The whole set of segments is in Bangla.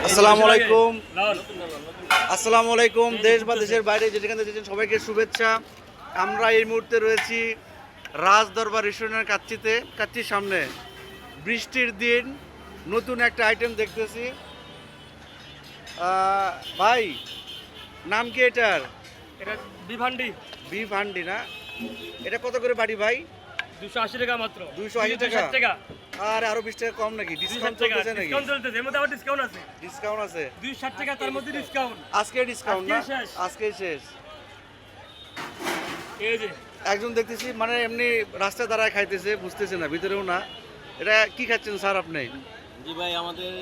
আসসালামু আলাইকুম। আসসালামু আলাইকুম। দেশ বা দেশের বাইরে যেখানে যেছেন সবাইকে শুভেচ্ছা। আমরা এই মুহূর্তে রয়েছি রাজ দরবার রেস্টুরেন্টের কাচ্চির সামনে। বৃষ্টির দিন নতুন একটা আইটেম দেখতেছি। ভাই নাম কি এটার? এটা বিভান্ডি বিফ হান্ডি না? এটা কত করে বাড়ি ভাই? 280 টাকা মাত্র। 280 টাকা? 260 টাকা। আর আরো 20 টাকা কম নাকি? ডিসকাউন্ট 260 টাকা চলতেছে নাকি? ডিসকাউন্ট চলতেছে, এর মধ্যে আবার ডিসকাউন্ট আছে। ডিসকাউন্ট আছে? 260 টাকা তার মধ্যে ডিসকাউন্ট। আজকে ডিসকাউন্ট না? আজকেই শেষ। আজকেই শেষ। এই যে একজন দেখতেছি মানে এমনি রাস্তায় দাঁড়ায় খাইতেছে, বুঝতেছে না, ভিতরেও না। এটা কি খাচ্ছেন স্যার আপনি? জি ভাই, আমাদের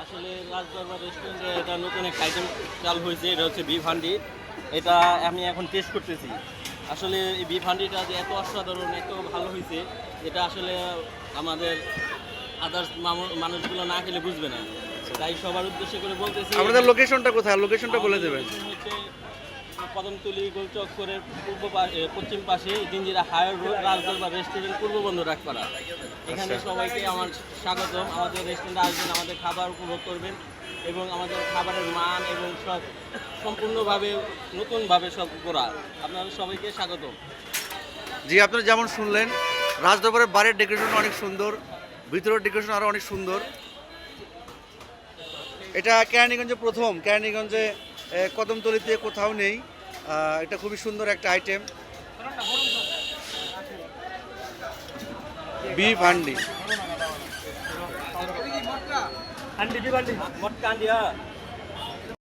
আসলে রাজদরবার রেস্টুরেন্টে এটা নতুন একটা আইটেম চালু হয়েছে। এটা হচ্ছে বিফ হান্ডি। এটা আমি এখন টেস্ট করতেছি। আসলে এই বিফ হান্ডিটা যে এত অসাধারণ, এত ভালো হয়েছে, এটা আসলে আমাদের আদার্স মানুষগুলো না খেলে বুঝবে না। তাই সবার উদ্দেশ্য করে বলতেছি, আপনাদের লোকেশনটা কোথায়? লোকেশনটা বলে দেবেন। আমাদের location হচ্ছে কদমতলী গোলচক্করের পশ্চিম পাশে জিঞ্জিরা হায়ার রোড, রাজদরবার রেস্টুরেন্ট, পূর্ব বন্ধ ডাকপাড়া। এখানে সবাইকে আমার স্বাগতম। আমাদের রেস্টুরেন্টে আসবেন, আমাদের খাবার উপভোগ করবেন এবং আমাদের খাবারের মান এবং সব সম্পূর্ণভাবে নতুনভাবে সব করা। আপনাদের সবাইকে স্বাগতম। জি, আপনারা যেমন শুনলেন রাজদরবারের বাড়ির ডেকোরেশন অনেক সুন্দর, ভিতরের ডেকোরেশন আরও অনেক সুন্দর। এটা কেরানীগঞ্জে প্রথম, কেরানীগঞ্জে কদমতলিতে কোথাও নেই। এটা খুবই সুন্দর একটা আইটেম, বিফ হান্ডি। হান্ডি বিভান্ডি মটকা হান্ডি, হ্যাঁ।